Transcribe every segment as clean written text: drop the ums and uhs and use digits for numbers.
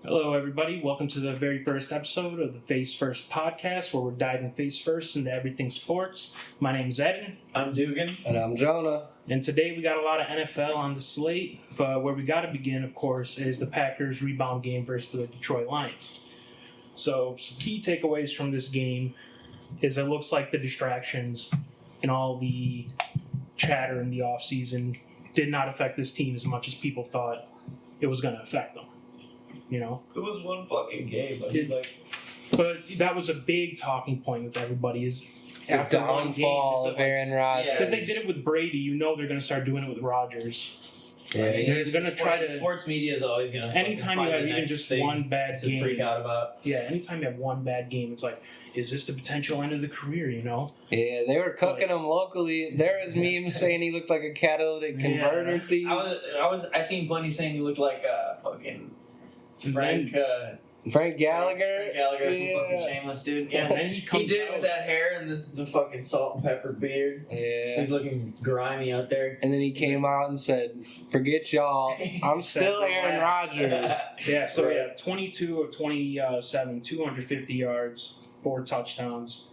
Hello, everybody. Welcome to the very first episode of the Face First podcast, where we're diving face first into everything sports. My name's Eden. I'm Dugan. And I'm Jonah. And today we got a lot of NFL on the slate, but where we got to begin, of course, is the Packers' rebound game versus the Detroit Lions. So, some key takeaways from this game is it looks like the distractions and all the chatter in the offseason did not affect this team as much as people thought it was going to affect them. You know, It was one fucking game. But that was a big talking point with everybody is The after one game. downfall of Aaron Rodgers. Because they did it with Brady, you know they're going to start doing it with Rodgers. Yeah, They're going to try to. Sports media is always going to. Anytime you have even just one bad to game, freak out about. Yeah, anytime you have one bad game, it's like, is this the potential end of the career? You know? Yeah, they were cooking him locally. There was memes saying he looked like a catalytic converter thief. I seen plenty saying he looked like fucking Frank Gallagher. Frank Gallagher From fucking Shameless, dude. Yeah, And he did with that hair and the fucking salt and pepper beard. Yeah. He's looking grimy out there. And then he came out and said, "Forget y'all, I'm still Aaron Rodgers." Yeah, so Right. yeah, 22 of 27, 250 yards, 4 touchdowns.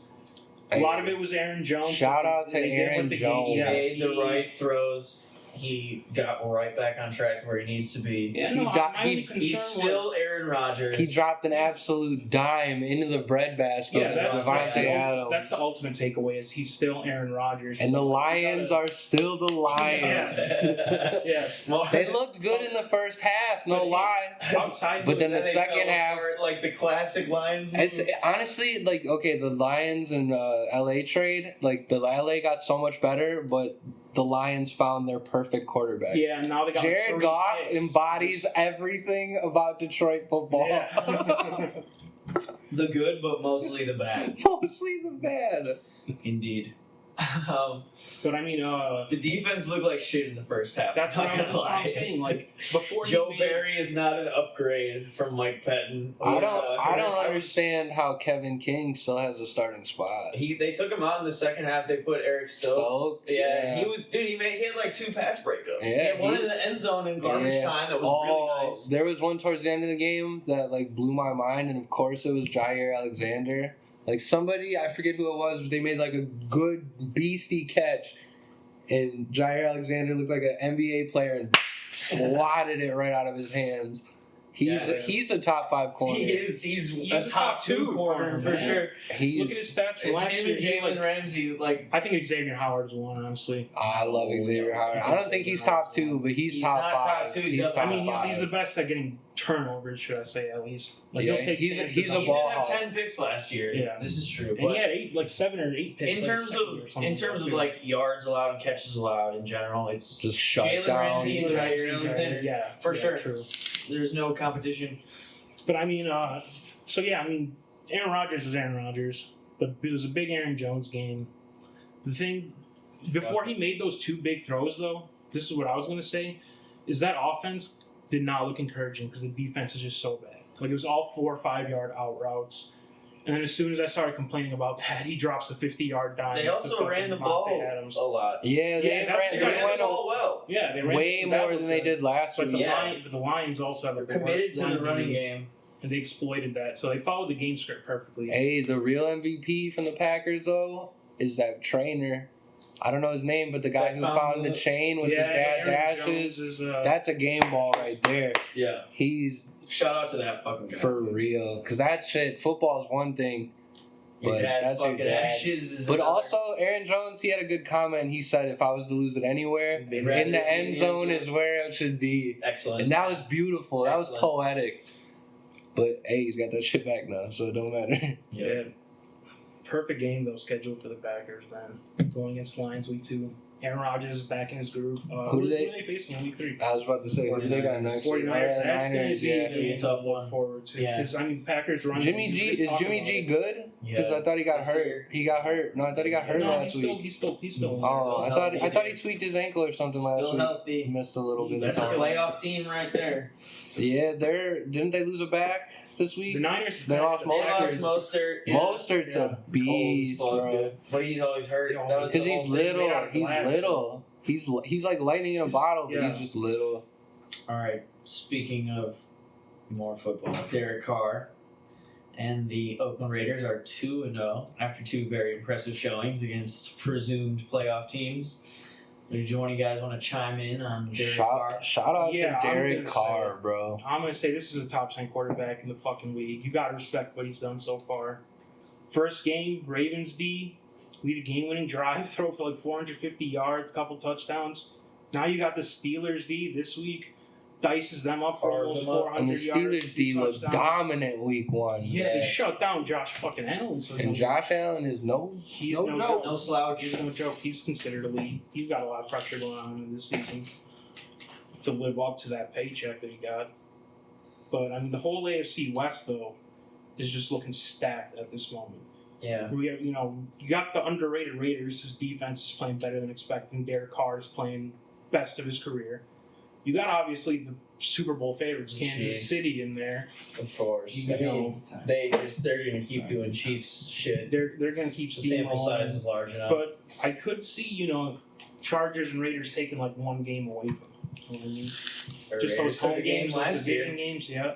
A lot of it was Aaron Jones. Shout out to They did Aaron with the Jones. game. He Yeah, made the right throws. He got right back on track where he needs to be. Yeah, He no, got- my only he- concern He's still was, Aaron Rodgers. He dropped an absolute dime into the breadbasket Yeah, of that's Devontae Adams. that's the ultimate takeaway is he's still Aaron Rodgers. And the Lions are still the Lions. Yes. They looked good in the first half, no lie. Outside, But then the they second fell half, apart like the classic Lions move. it's honestly like okay, the Lions and LA trade, like the LA got so much better, but the Lions found their perfect quarterback. yeah, and now they got Jared 3 Goff picks. embodies everything about Detroit football. Yeah. the good, but mostly the bad. Mostly the bad. Indeed. But I mean, The defense looked like shit in the first half. that's I'm what not I'm gonna lie. saying. Like before, Joe he made, Barry is not an upgrade from Mike Pettin. I don't I was- understand how Kevin King still has a starting spot. They took him out in the second half. They put Eric Stokes. Yeah. He was he had like 2 pass breakups. Yeah, he had one he- in the end zone in garbage Yeah. time that was really nice. There was one towards the end of the game that like blew my mind, and of course it was Jair Alexander. Like somebody, I forget who it was, but they made like a good beastie catch, and Jair Alexander looked like an NBA player and swatted it right out of his hands. He's a top 5 corner. He's He's a top 2 corner for man. sure. He's, Look at his stats from It's last him year. and He, Jalen like, Ramsey. Like I think Xavier Howard's one, honestly. I love Xavier Howard. I don't think he's top 2, but he's He's top not 5. top 2, He's he's top top I mean, 5. he's the best at getting turnovers, should I say, at least. Like, Yeah, he'll take he's chances a on- he ball didn't have hog. 10 picks last year. Yeah. This is true. And But he had 7 or 8 picks. in like, terms second year or of something. like yards allowed and catches allowed in general, it's Just shut Jalen down. Ramsey and Jair Alexander. Yeah, For yeah, sure. True. There's no competition. But I mean, Aaron Rodgers is Aaron Rodgers, but it was a big Aaron Jones game. The thing, before he made those 2 big throws, though, this is what I was going to say, is that offense did not look encouraging because the defense is just so bad. Like, it was all 4 or 5 yard out routes. And then as soon as I started complaining about that, he drops a 50-yard dime. They to also fucking ran the Devontae ball Adams. a lot. Yeah, Yeah, that's they true. They ran went the ball well. Yeah, they ran way that more was than they good. did last But week. the Lions also have a Committed to the running game. and they exploited that. So they followed the game script perfectly. Hey, the real MVP from the Packers, though, is that trainer. I don't know his name, but the guy That who found found the the- chain with Yeah, his dad's Aaron ashes. Jones is, That's a game ball right there. Yeah. He's Shout out to that fucking guy. for real. Because that shit, football is one thing. Your But dad's that's your fucking dad. ashes is But another. also, Aaron Jones, he had a good comment. He said, if I was to lose it anywhere, They'd in rather the end zone zone. is where it should be. Excellent. And that was beautiful. That was Excellent. poetic. But, hey, he's got that shit back now, so it don't matter. Yeah. Perfect game, though, scheduled for the Packers, man. Going against Lions week 2. Aaron Rodgers is back in his groove. Who do they facing in week 3? I was about to say, who do they got next? 49ers. That's going to Niners, be yeah. a tough one forward, too. Yeah. Because, I mean, Packers run. Jimmy G, is Jimmy G good? Because I thought he got This hurt. year. He got hurt. No, I thought he got hurt No, last he's week. still. Oh, Still I thought he tweaked his ankle or something last Still week. healthy. He missed a little bit of That's a time. playoff team right there. Yeah, didn't they lose a back this week? The Niners. They lost They lost Mostert. Mostert. Yeah. Mostert's Yeah. a beast, Cold as fuck, bro. dude. But he's always hurt. Yeah, That was Because the he's whole thing. little. made out of He's glass, little. He's like lightning in a bottle, but Yeah. he's just little. All right. Speaking of More football. Derek Carr and the Oakland Raiders are 2-0 after two very impressive showings against presumed playoff teams. Do one of you guys want to chime in on Derek Carr? Shout out Yeah, to I'm Derek gonna Carr, bro. I'm going to say this is a top 10 quarterback in the fucking league. You got to respect what he's done so far. First game, Ravens D, lead a game-winning drive, throw for like 450 yards, couple touchdowns. Now you got the Steelers D this week, dices them up for almost 400 And the yards. Steelers D was dominant week one. Yeah, they shut down Josh fucking Allen. So And Josh Allen is he's no no joke. No slouch. He's no joke. He's considered elite. He's got a lot of pressure going on in this season to live up to that paycheck that he got. But I mean, the whole AFC West though is just looking stacked at this moment. Yeah. We have, you got the underrated Raiders whose defense is playing better than expected. And Derek Carr is playing best of his career. You got obviously the Super Bowl favorites, Kansas City, in there. Of course. You know, they're gonna keep doing Chiefs shit. They're going to keep The sample steamrolling. size is large enough. But I could see, Chargers and Raiders taking like one game away from them. You know what I mean? Just those home games, those division games, yeah.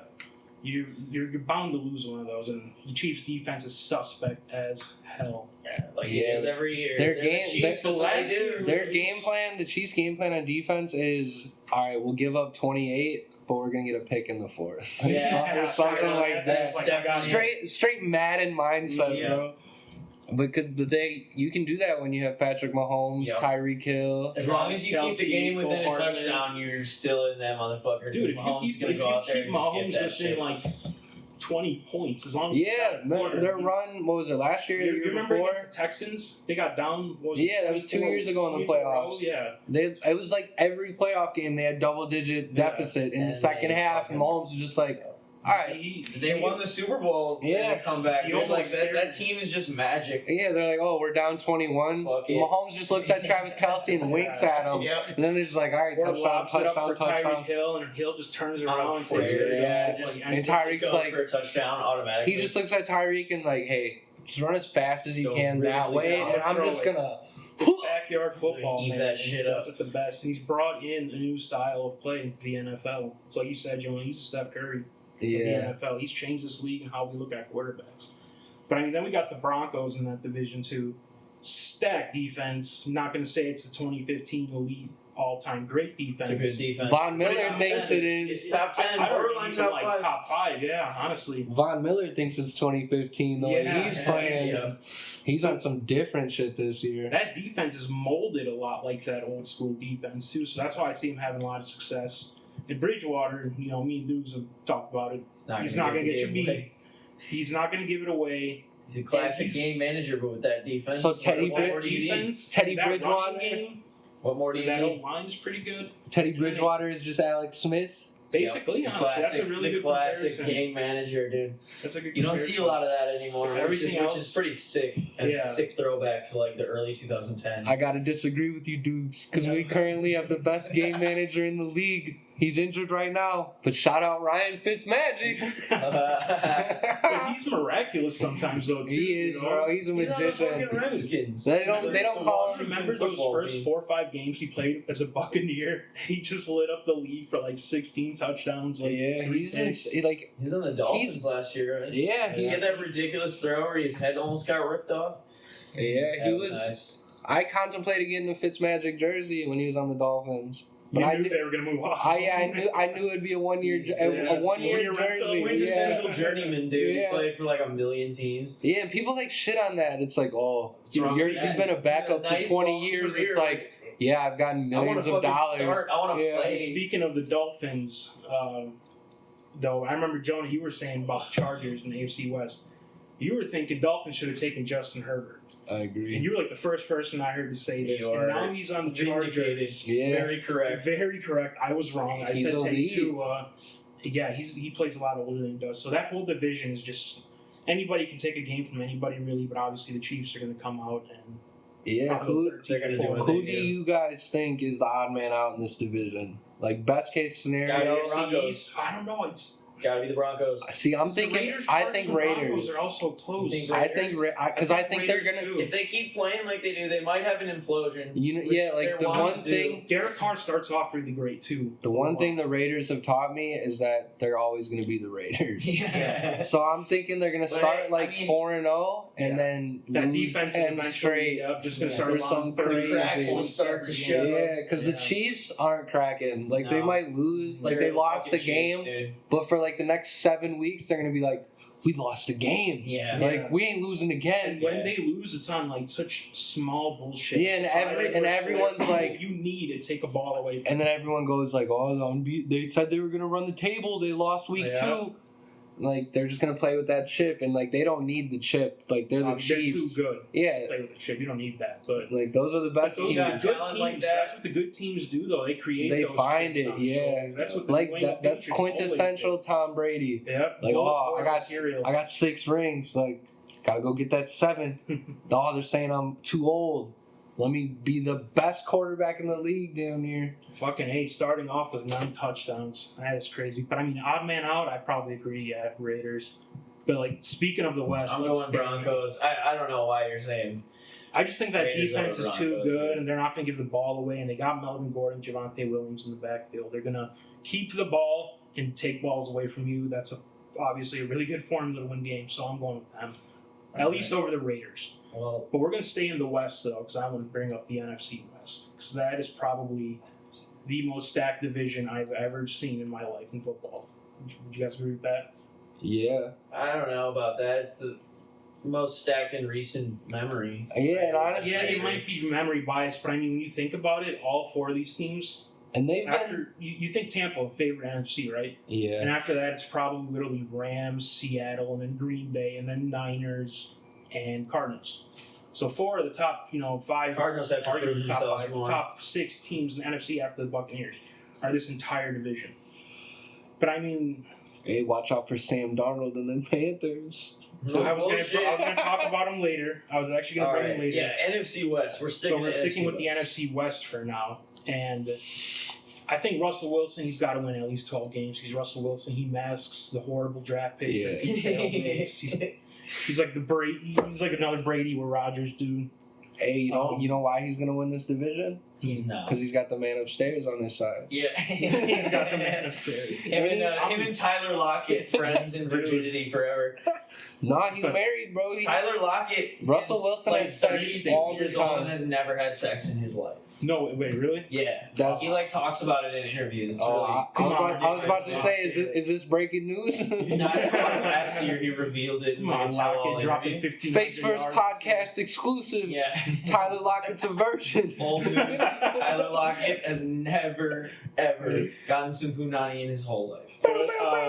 You're bound to lose one of those, and the Chiefs' defense is suspect as hell. Yeah, like Yeah. it is every year. Their They're game- the Chiefs, that's what they last do. year- Their game plan, the Chiefs' game plan on defense is, all right, we'll give up 28, but we're going to get a pick in the fourth. Yeah, Something like that. That's definitely- Straight Madden mindset, Yeah. bro. Because you can do that when you have Patrick Mahomes, Yep. Tyreek Hill. As long as you keep the game Kelsey, within a Cole Hartman. touchdown, you're still in that motherfucker. Dude, if Mahomes you is gonna keep go out there and just Mahomes get that within shit. like 20 points, as long as you Yeah, got a quarter, their he's- run, what was it, last year or the You year remember before? against the Texans? They got down. What was it, Yeah, that was 2 24 years ago in the 24 playoffs. Yeah. It was like every playoff game they had double-digit deficit in the And second they half, and fucking- Mahomes was just like, all right. They won the Super Bowl. Yeah. In the comeback. He They're like almost that. scared That me. team is just magic. Yeah, they're like, oh, we're down 21. Fuck it. Mahomes just looks at Travis Kelce and winks at him. Yep. And then they're just like, all right, Or touchdown, lobs it up touchdown, for Tyreek touchdown. Hill, and Hill just turns On around a and takes flare, it. yeah, Like, just And it Tyreek's goes like- for a touchdown automatically. He just looks at Tyreek and like, hey, just run as fast as you Go can that really way, fast. and I'm Throw just it. gonna. Backyard football, Heave man. that and shit he does up. it the best, and he's brought in a new style of play into the NFL. So like you said, Joe, he's a Steph Curry of the Yeah. NFL. He's changed this league and how we look at quarterbacks. But I mean, then we got the Broncos in that division too. Stacked defense. Not going to say it's the 2015 elite all-time great defense. It's a good defense. Von Miller But it's thinks top it 10. is. It's top 10. I don't borderline even top like 5. top 5. Yeah, honestly. Von Miller thinks it's 2015 though. Yeah, He's yeah, playing. yeah. He's on some different shit this year. That defense is molded a lot like that old school defense too. So that's why I see him having a lot of success. And Bridgewater, me and Dukes have talked about it. He's not going to get you beat. He's not going to give it away. He's a classic He's- game manager, but with that defense. So Teddy what more do you need? Defense, Teddy that Bridgewater? running game, What more do you that need? old line's pretty good. Teddy Bridgewater is just Alex Smith. Basically, The honestly, that's a really the good classic comparison. game manager, dude. That's a good You don't see a comparison. lot of that anymore, If which everything is else- pretty sick. As Yeah. a sick throwback to like the early 2010s. I gotta disagree with you dudes because we currently have the best game manager in the league. He's injured right now, but shout out Ryan Fitzmagic. But he's miraculous sometimes, though. Too, He is, bro. He's a He's on the fucking magician. Redskins. They don't call him. Remember those first 4 or 5 games he played as a Buccaneer? He just lit up the league for like 16 touchdowns. Like Yeah, 3 he's picks. like, He's on the Dolphins last year, right? yeah, He had that ridiculous throw where his head almost got ripped off. yeah, That he was was. nice. I contemplated getting a Fitzmagic jersey when he was on the Dolphins, but You I knew knew. they were going to move off. I knew it'd be a 1 year, a 1 year jersey. Quintessential Yeah. journeyman, dude. Yeah. He played for like a million teams. Yeah, and people like shit on that. It's like, oh, you've been a backup for Nice 20 long years. career. It's like, yeah, I've gotten I want millions to of dollars. start. I want to Yeah. play. Speaking of the Dolphins, though, I remember, Jonah, you were saying about the Chargers and the AFC West. You were thinking Dolphins should have taken Justin Herbert. I agree. And you were like the first person I heard to say this. You And are now he's on the vindicated. Chargers. Yeah. Very correct. Very correct. I was wrong. I He's said take elite. 2. Yeah, he plays a lot older than he does. So that whole division is just anybody can take a game from anybody really, but obviously the Chiefs are going to come out and Yeah, who They're gonna do what who they do you guys think is the odd man out in this division? Like best case scenario, Broncos. I don't know. Gotta be the Broncos. See, I'm The thinking. Raiders, I Cardinals, think and Broncos Raiders. are also close. You think I think because I think they're Raiders, gonna. too. If they keep playing like they do, they might have an implosion. Like they're the wanting one to thing. Derek Carr starts off really great too. The one thing the Raiders have taught me is that they're always going to be the Raiders. Yeah. So I'm thinking they're going to But start I like mean- 4-0 and Yeah. then That lose defense is 10 eventually straight. just going to Yeah. start Or some allowing 30 crazy- Cracks will start to show. Yeah, because the Yeah. Chiefs aren't cracking. Like they No. might lose. Like They're they lost the fucking game, Chiefs, dude. but for like the next 7 weeks, they're going to be like, we lost a game. Yeah. Like we ain't losing again. And when they lose, it's on like such small bullshit. Yeah, and everyone's like- you need to take a ball away from And then everyone goes like, "Oh, they said they were gonna run the table. They lost week Yeah. 2." Like they're just gonna play with that chip, and like they don't need the chip. Like they're the They're too Chiefs. good. Yeah, Play with the chip. You don't need that. But like those are the best those teams. are got the good talent teams. like that. That's what the good teams do, though. They create. They those find chips it, on yeah. shoulders. That's what the Like New that's England Patriots quintessential always Tom Brady. do. Yep. Like, Bullet I or got material. 6 rings. Like, gotta go get that 7th. Oh, they're saying I'm too old. Let me be the best quarterback in the league down here. Fucking A, starting off with 9 touchdowns. That is crazy. But I mean, odd man out, I probably agree. Yeah, Raiders. But like speaking of the West, I'm let's going stay- Broncos. I don't know why you're saying. I just think that Raiders defense over is too Broncos, good, dude. and they're not going to give the ball away. And they got Melvin Gordon, Javonte Williams in the backfield. They're going to keep the ball and take balls away from you. That's obviously a really good formula to win games. So I'm going with them, at least over the Raiders. Well, But we're going to stay in the West though, because I want to bring up the NFC West, because that is probably the most stacked division I've ever seen in my life in football. Would you guys agree with that? Yeah. I don't know about that. It's the most stacked in recent memory. Yeah, and honestly, Yeah, it might be memory bias, but I mean, when you think about it, all 4 of these teams. and they've been. After you think Tampa a favorite NFC, right? Yeah. And after that, it's probably literally Rams, Seattle, and then Green Bay, and then Niners and Cardinals. So 4 of the top, 5, Cardinals have to arguably prove the top themselves 5, more. top 6 teams in the NFC after the Buccaneers are this entire division. But I mean, Hey, watch out for Sam Darnold and then Panthers. I was Bullshit. gonna talk about them later. I was actually gonna All bring right. them later. Yeah, NFC West. We're sticking. So we're to sticking NFC with the West. NFC West for now. And I think Russell Wilson, he's got to win at least 12 games. He's Russell Wilson. He masks the horrible draft picks that he makes. He's like the Brady. He's like another Brady where Rodgers do. Hey, you know why he's gonna win this division? He's not. Because he's got the man upstairs on his side. Yeah, He's got the man upstairs. Him and Tyler Lockett, friends in virginity forever. Nah, he's But- married, bro. Tyler Lockett, Russell is Wilson like has sex 32 all the years old time. and has never had sex in his life. No, wait, really? Yeah, That's- he talks about it in interviews. It's Oh, really, I was about to say, is this breaking news? Not last year he revealed it. Come on, in like a tell-all Lockett dropping interview. 15 Face First podcast exclusive. Yeah, Tyler Lockett's a virgin. old news. Tyler Lockett has never ever gotten some punani in his whole life.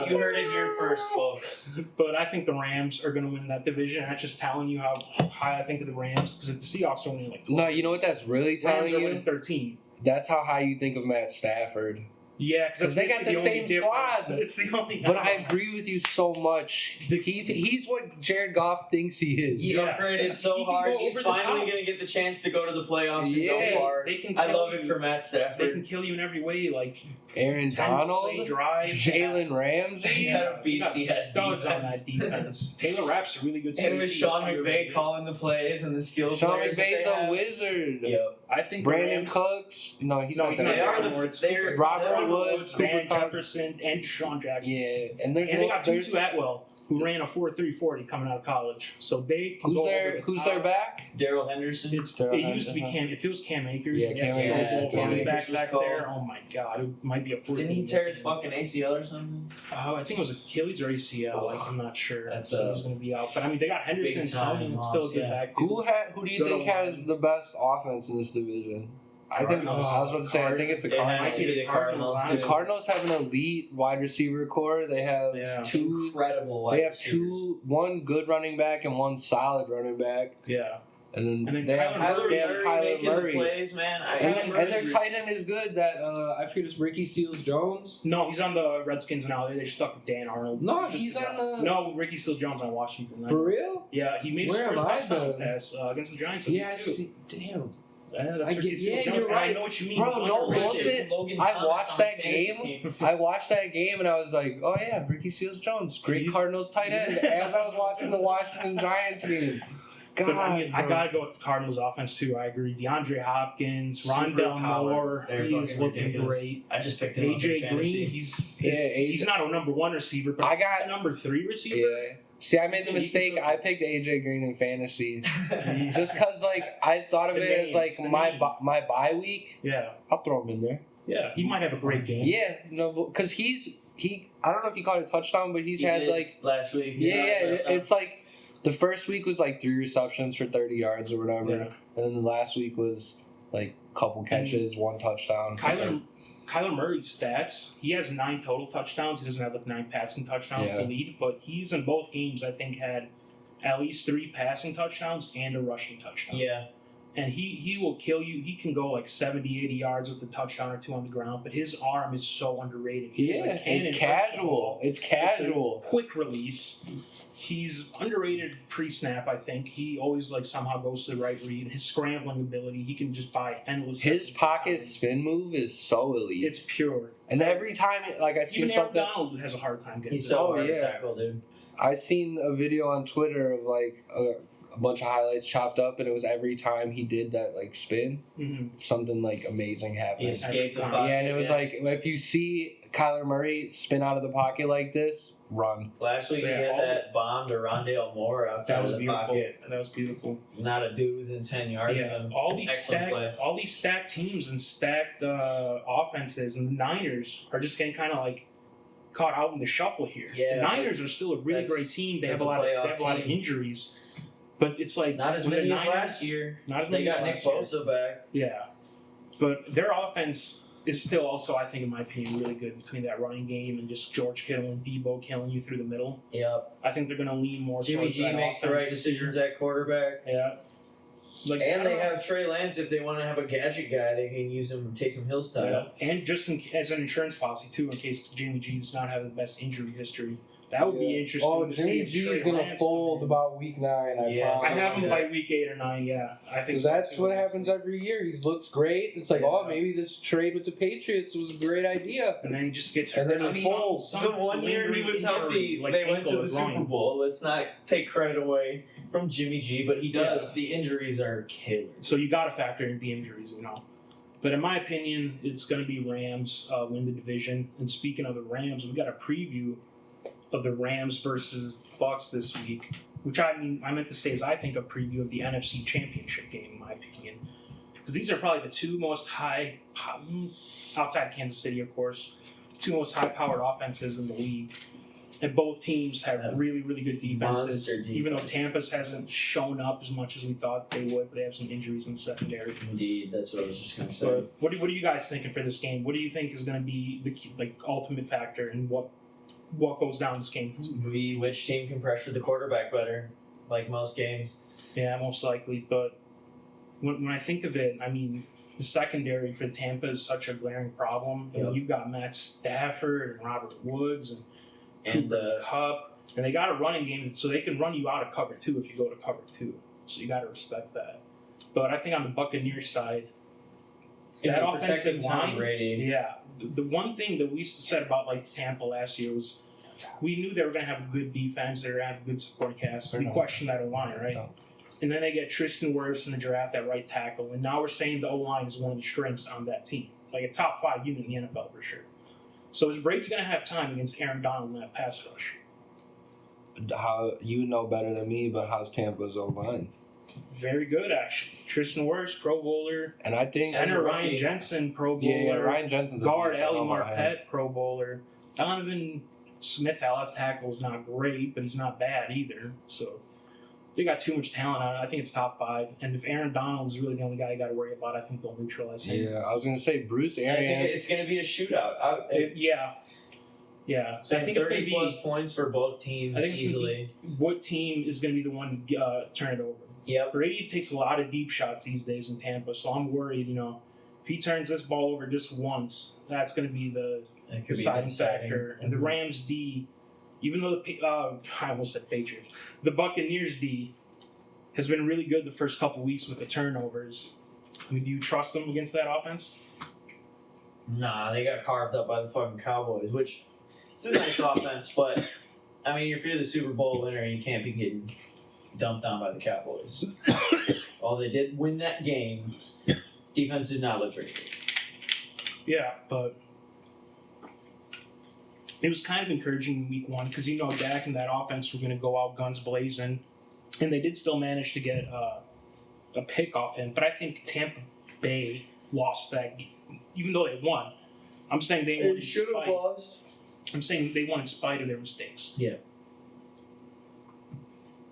You heard it here first, folks. But I think the Rams are going to win that division. That's just telling you how high I think of the Rams, because the Seahawks are only like 12. No, you know what that's really telling Rams are you? winning 13. That's how high you think of Matt Stafford. Yeah, because They got the same squad. It's the only. But I agree with you so much. He's what Jared Goff thinks he is. He Yeah. upgraded He so can hard. go He's over the finally top. going to get the chance to go to the playoffs and Yeah. go far. They can I kill love you. it for Matt They Stafford. can kill you in every way, like Aaron 10 play Donald, drives. Jalen Ramsey. He had a You got beastie ass studs on defense. that defense. Taylor Rapp's a really good. And with safety. Sean That's McVay underrated. calling the plays and the skill Sean players that McVay's they a have. wizard. Yep. I think the Brandon Rams, Cooks. No, he's No, not he's that not. They are good. the anymore. It's they're Robert Robert Woods, Van Cooper Kupp. Jefferson, and Deshaun Jackson. Yeah, and there's And they no, got there's, Tutu Atwell, who ran a 4.340 coming out of college. So they can who's go over their the who's top. their back? Daryl Henderson. It used to be Cam. If it was Cam Akers, Yeah, Cam Akers. Cam running Akers back was back called. there. Oh my god, it might be a 14. Didn't he tear his fucking ACL or something? I think it was Achilles or ACL. Like, I'm not sure. That's so he's going to be out. But I mean, they got Henderson big and time Sony, and loss, still a good yeah. backfield. Who do you Good think line. has the best offense in this division? I think I was about to say. I think it's the It has Cardinals. to be the Cardinals. The Cardinals have an elite wide receiver core. They have Yeah. two. Incredible wide They have receivers. one good running back and one solid running back, Yeah. and then And then they have Kyler they have Murray Kyler making Murray. the plays, man. And their tight end is good. That I forget it's Ricky Seals Jones. No, he's on the Redskins now. They stuck with Dan Arnold. No, Just he's the on guy. the. No, Ricky Seals Jones on Washington. For real? Yeah, he made his Where first am I touchdown been? pass against the Giants. Yeah. too. See, damn. That's I get- Ricky yeah, Seals-Jones, you're and I right. know what you mean. Bro, He's no underrated. bullshit. Logan I Thomas watched on that my fantasy game. team. I watched that game and I was like, oh yeah, Ricky Seals-Jones, great He's- Cardinals tight end. As I was watching the Washington Giants game. God, But I mean, I bro. gotta go with the Cardinals offense too. I agree. DeAndre Hopkins, Super Rondell powered. Moore, They're he is fucking looking ridiculous. great. I just picked him up in AJ fantasy. Green, Yeah, he's not a number 1 receiver, but I got- he's a number 3 receiver. Yeah. See, I made the He can mistake. go. I picked AJ Green in fantasy just because, like, I thought of The it name, as like it's the my name. my bye week. Yeah, I'll throw him in there. yeah, he might have a great game. Yeah, no, because he. I don't know if he caught a touchdown, but he's He had did like last week. it's like the first week was like 3 receptions for 30 yards or whatever, Yeah. and then the last week was like a couple catches, 1 touchdown. Kyler Murray's stats, he has 9 total touchdowns. He doesn't have like 9 passing touchdowns Yeah. to lead, but he's in both games, I think, had at least 3 passing touchdowns and a rushing touchdown. Yeah. And he will kill you. He can go like 70, 80 yards with a touchdown or 2 on the ground, but his arm is so underrated. He's a Yeah, cannon it's first of casual. all. It's It's a casual. quick release. He's underrated pre-snap, I think. He always like somehow goes to the right read. His scrambling ability, he can just buy endless. His seconds of pocket time. spin move is so elite. It's pure. And every time, like I see Even Aaron something, Donald has a hard time getting He's to so Oh, hard to yeah. tackle, dude. I seen a video on Twitter of like a bunch of highlights chopped up, and it was every time he did that like spin, something like amazing He happened. escaped the Yeah, pocket. Yeah, and it was like if you see Kyler Murray spin out of the pocket like this, run. Last week Yeah, he had all- that bomb to Rondale Moore outside That was of the beautiful. pocket. That was beautiful. Not a dude within 10 yards Yeah, of him. all these Excellent play. stacked teams and stacked offenses, and the Niners are just getting kind of like caught out in the shuffle here. Yeah, the Niners are still a really that's- great team. They have that's a a lot of playoff team. injuries, but it's like Not as when the many as Niners- last year. Not as They many as got Nick last year. Bosa back. Yeah, but their offense is still also, I think, in my opinion, really good between that running game and just George Kittle and Debo killing you through the middle. Yep. I think they're going to lean more. Jimmy towards G that makes the offense right this decisions year. at quarterback. Yeah. Like, I And they don't know. have Trey Lance if they want to have a gadget guy. They can use him Taysom Hill style. Yeah. And just as an insurance policy too, in case Jimmy G does not have the best injury history. That would be interesting. Oh, to Jimmy see if G Trey is gonna Lance fold come in. about week 9. I Yeah, promise. I have him Yeah. by week 8 or 9. Yeah, I think Because so, that's too. what happens every year. He looks great. It's like, Yeah. oh, maybe this trade with the Patriots was a great idea. And then he just gets And hurt. then he folds. The one year he was healthy, like they went to ankle the or Super groin. Bowl. Let's not take credit away from Jimmy G, but he does. Yeah. The injuries are killer. So you got to factor in the injuries, you know. But in my opinion, it's going to be Rams win the division. And speaking of the Rams, we got a preview of the Rams versus Bucks this week, which I meant to say is I think a preview of the NFC Championship game, in my opinion, because these are probably the two most outside Kansas City, of course, two most high-powered offenses in the league. And both teams have really, really good defenses. Monster Even though defense. Tampa's hasn't shown up as much as we thought they would, but they have some injuries in the secondary. Indeed, that's what I was just going to say. So, what are you guys thinking for this game? What do you think is going to be the key, ultimate factor in what goes down this game? Be which team can pressure the quarterback better, like most games. Yeah, most likely. But when I think of it, I mean, the secondary for Tampa is such a glaring problem. Yep. And you've got Matt Stafford and Robert Woods and And Cup, and they got a running game, so they can run you out of cover 2 if you go to cover 2. So you got to respect that. But I think on the Buccaneers side, it's going to that be protecting offensive Tom line, Brady. yeah. The one thing that we said about Tampa last year was we knew they were going to have a good defense, they were going to have a good support cast. We questioned that O-line, right? No. And then they get Tristan Wirfs in the draft at right tackle, and now we're saying the O-line is one of the strengths on that team. It's like a top 5 unit in the NFL for sure. So is Brady going to have time against Aaron Donald in that pass rush? How you know better than me, but how's Tampa's O-line? Very good, actually. Tristan Wirfs, Pro Bowler. And I think Center rookie. Ryan Jensen, Pro Bowler. yeah, Ryan Jensen's a Guard beast. I Ali don't know about him. Marpet, Pro Bowler. Donovan Smith at left tackle is not great, but he's not bad either. So they got too much talent on it. I think it's top 5. And if Aaron Donald's really the only guy you got to worry about, I think they'll neutralize him. Yeah, I was gonna say Bruce I think Arians. it's going to be a shootout. Yeah. So I think it's going to 30 plus be points for both teams I think it's gonna easily. what team is going to be the one to turn it over. Yep. Brady takes a lot of deep shots these days in Tampa, so I'm worried, if he turns this ball over just once, that's going to be the It could be deciding deciding. factor. And the Rams D, even though I almost said Patriots, the Buccaneers D has been really good the first couple weeks with the turnovers. I mean, do you trust them against that offense? Nah, they got carved up by the fucking Cowboys, which it's a nice offense, but I mean, if you're the Super Bowl winner, you can't be getting dumped on by the Cowboys. While they did win that game, defense did not look very good. Yeah, but it was kind of encouraging in week 1 because Dak and that offense were going to go out guns blazing, and they did still manage to get a pick off him. But I think Tampa Bay lost that game, even though they won. I'm saying they won in spite. lost. I'm saying they won in spite of their mistakes. Yeah.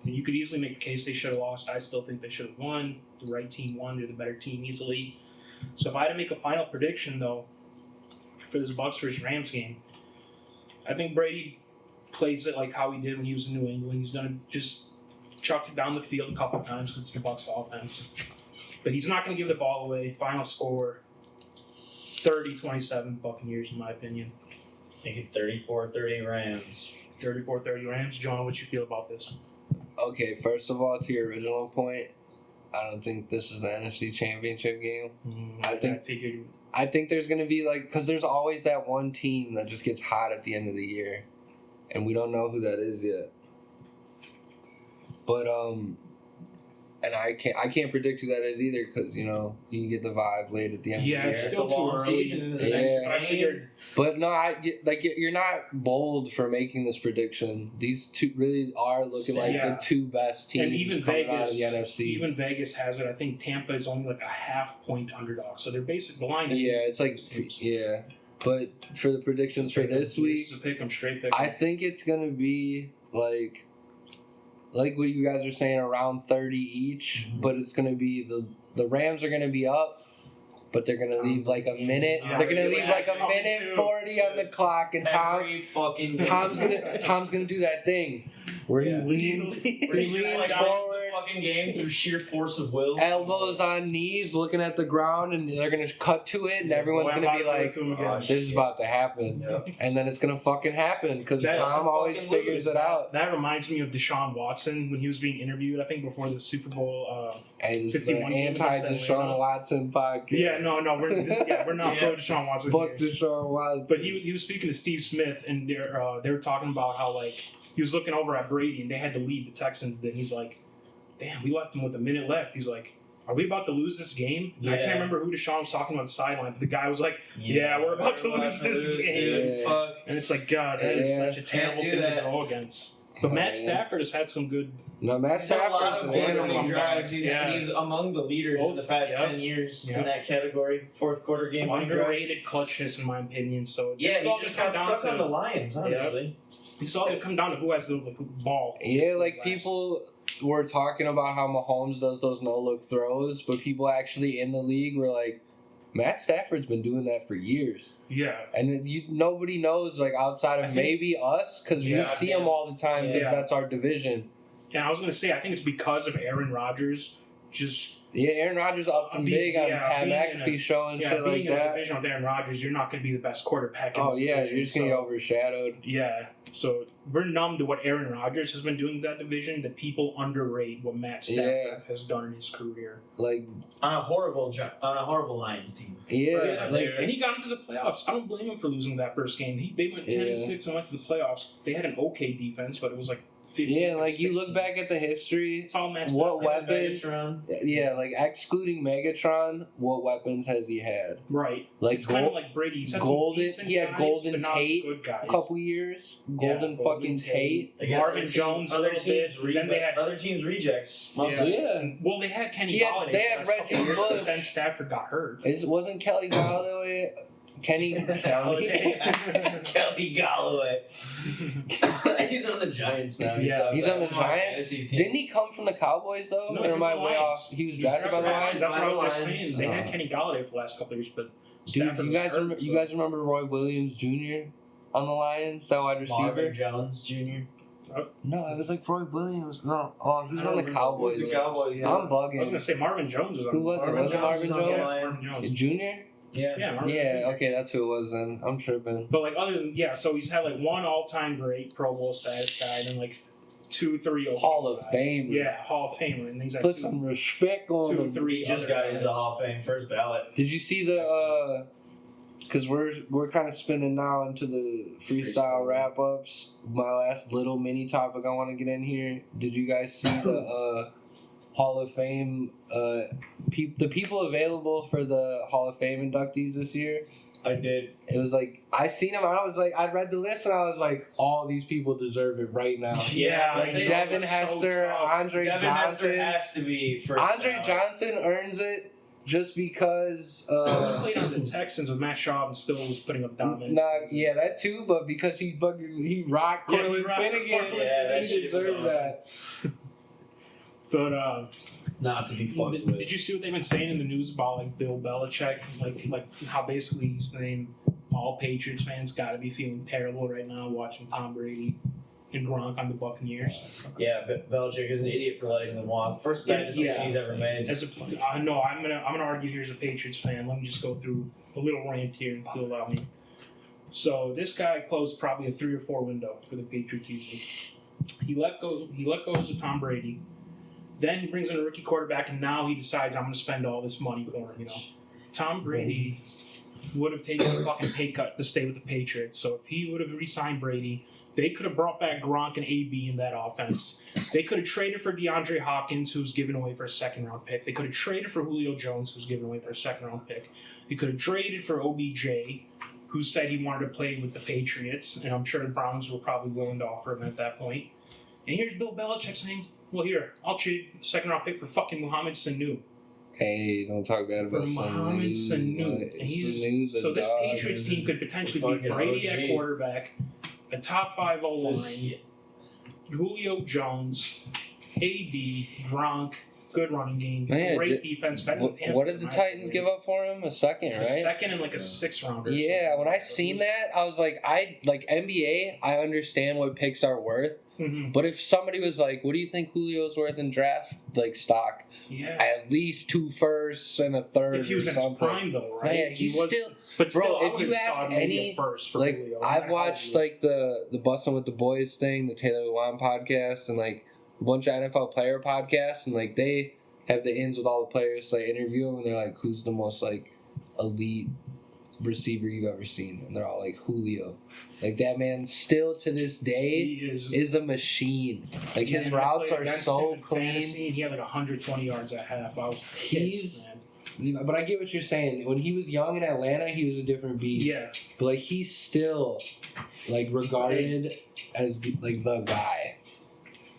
And you could easily make the case they should have lost. I still think they should have won. The right team won. They're the better team easily. So if I had to make a final prediction, though, for this Bucs versus Rams game, I think Brady plays it like how he did when he was in New England. He's going to just chuck it down the field a couple of times because it's the Bucs offense. But he's not going to give the ball away. Final score, 30-27 Buccaneers, in my opinion. Thinking 34-30 Rams. 34-30 Rams. John, what you feel about this? Okay, first of all, to your original point, I don't think this is the NFC Championship game. I think there's going to be because there's always that one team that just gets hot at the end of the year, and we don't know who that is yet. But and I can't predict who that is either because you can get the vibe late at the end of the year. It's still too early. Yeah. I figured. But no, you're not bold for making this prediction. These two really are looking like the two best teams And even coming Vegas, out of the NFC. Even Vegas has it. I think Tampa is only like a half-point underdog. So they're basically the line. It's But for the predictions for this week, straight pick 'em. I think it's gonna be like what you guys are saying, around 30 each. Mm-hmm. But it's gonna be the Rams are gonna be up. But they're gonna leave like a minute. Yeah, They're gonna leave like a coming minute too. 40 on the clock, and Every fucking Tom's gonna do that thing where he leans Where he just leans like forward, wins the fucking game through sheer force of will. elbows on knees, looking at the ground, and they're gonna cut to it, and everyone's gonna be like, "This is about to happen," Yep. and then it's gonna fucking happen because That Tom doesn't always fucking figures lose. it out. That reminds me of Deshaun Watson when he was being interviewed, I think, before the Super Bowl. And this is an 51 games against anti-Deshaun Atlanta. Watson podcast. Yeah, no, we're not Yeah. pro Deshaun Watson. Fuck here. Deshaun Watson. But he was speaking to Steve Smith, and they were talking about how he was looking over at Brady, and they had to lead the Texans. Then he's like, "Damn, we left them with a minute left." He's like, "Are we about to lose this game?" And I Yeah. can't remember who Deshaun was talking about the sideline, but the guy was like, "Yeah, we're about to lose this game." Dude, Yeah. fuck. And it's like, God, that is Yeah. such a terrible Can't thing do to that. go against. But Matt Yeah. Stafford has had some good. No, Matt He's had a lot Stafford's of an good animal. running drives. Yeah. He's among the leaders in the Both, past yep. 10 years Yep. in that category. Fourth quarter game winning drive. Underrated clutchness, in my opinion. So Yeah, this is all he just gonna got come down stuck on the to. Lions, honestly. It's all gonna come down to who has the ball. Yeah, Last. people were talking about how Mahomes does those no-look throws, but people actually in the league were like, Matt Stafford's been doing that for years. Yeah. And nobody knows, outside I of think- maybe us, because we Yeah, see yeah. him all the time because Yeah. that's our division. And I was gonna say, I think it's because of Aaron Rodgers. Just Yeah, Aaron Rodgers upped him big on Pat being in McAfee's show and shit being like in a that. division with Aaron Rodgers, you're not gonna be the best quarterback. In Oh, the yeah, division, you're just going to so- get overshadowed. Yeah, so we're numb to what Aaron Rodgers has been doing in that division. That people underrate what Matt Stafford Yeah. has done in his career. Like, On a horrible Lions team. yeah, And he got into the playoffs. I don't blame him for losing that first game. They went 10-6 and went to the playoffs. They had an okay defense, but it was 50. yeah, you look back at the history. It's all Matt What Stafford. weapon? Yeah, excluding Megatron, what weapons has he had? Right. Like It's kind of like Brady. He's had some Golden- decent he had guys, Golden but not Tate good guys. a couple years. Golden fucking Tate. They got Marvin other Jones a other little teams, bit. Then they had- other teams rejects. Yeah. Well, they had Kenny He had- Galladay. they for had the last couple Reggie years, Bush. but then Stafford got hurt. Wasn't Kelly Galloway? Kelly. Kelly Galloway. He's on the Giants now. Yeah, He's on the Come on, Giants. fantasy team. Didn't he come from the Cowboys though? No, or am he was I the way Lions. off? He was drafted by the Lions. That's what I was just Lions. saying. They had Kenny Galladay for the last couple of years, but Dude, Stafford you was guys hurt, remember? so- You guys remember Roy Williams Jr. on the Lions, that wide Marvin receiver? Jones Jr. No, it was Roy Williams. No, oh, he was I on don't the remember. Cowboys. Who's the Cowboys? Yeah. I'm I was bugging. gonna say Marvin Jones was on. Who was it? Was it Marvin Jones? Yes, Jones? Marvin Jones. Junior? Yeah. Yeah, Marvin Yeah, Jones. okay, that's who it was then. I'm tripping. But other than so he's had one all-time great Pro Bowl status guy, and then 2, 3 over. Hall of Fame. Yeah, Hall of Famer, and he's at Put 2, some respect on 2, him. 3. He just other got into the guys. Hall of Fame, first ballot. Did you see the? Because we're kind of spinning now into the freestyle wrap ups. My last little mini topic I want to get in here. Did you guys see the Hall of Fame? The people available for the Hall of Fame inductees this year. I did. It was like I seen them. I was like, I read the list and I was like, all these people deserve it right now. Yeah, Like they- Devin so Hester, tough. Andre Devin Hester Johnson. has to be first. Andre ballot. Johnson earns it just because. He played on the Texans with Matt Schaub and still was putting up dominance. Yeah, that too, but because he rocked Yeah, he Cortland rocked Finnegan, Cortland Yeah, that he shit was deserved awesome. that. But Not to be fucked with. did you see what they've been saying in the news about like Bill Belichick, like how basically he's saying all Patriots fans got to be feeling terrible right now watching Tom Brady and Gronk on the Buccaneers. Yeah, Belichick is an idiot for letting them walk. First bad decision Yeah. he's ever made. As a no, I'm gonna argue here as a Patriots fan. Let me just go through a little rant here if you'll allow me. So this guy closed probably a 3 or 4 window for the Patriots season. He let go of Tom Brady. Then he brings in a rookie quarterback, and now he decides I'm going to spend all this money for him. You know, Tom Brady would have taken a fucking pay cut to stay with the Patriots. So if he would have re-signed Brady, they could have brought back Gronk and AB in that offense. They could have traded for DeAndre Hopkins, who's given away for a second-round pick. They could have traded for Julio Jones, who's given away for a second-round pick. They could have traded for OBJ, who said he wanted to play with the Patriots, and I'm sure the Browns were probably willing to offer him at that point. And here's Bill Belichick saying, well, here, I'll trade a second-round pick for fucking Mohamed Sanu. Hey, don't talk bad For about Mohamed Sanu. And so this Patriots team could potentially be Fucking Brady OG. at quarterback, a top 5 O-line, Julio Jones, AB, Gronk, good running game, Man, great defense, better than Tampa. What did the Titans give up for him? A second, A right? second and like a 6th-rounder. Yeah, when I seen that, I was like, NBA. I understand what picks are worth, Mm-hmm. but if somebody was like, "What do you think Julio's worth in draft stock?" Yeah. At least 2 firsts and a third If he was or in his something. prime, though, right? Yeah, he's was, still. But Bro, still, I if you would've ask thought maybe any- a first for Like Julio, no I've matter how watched he was. like the Bussin' with the Boys thing, the Taylor Lewan podcast, and like a bunch of NFL player podcasts, and like they have the ins with all the players, like interview them, and they're like, "Who's the most like elite receiver you've ever seen?" And they're all like, "Julio." Like that man still to this day He is. is a machine. Like his Man, I routes played are against so him in clean. fantasy, and he had like 120 yards at half. I was He's- pissed, man. But I get what you're saying. When he was young in Atlanta, he was a different beast. Yeah. But like he's still like regarded as like the guy.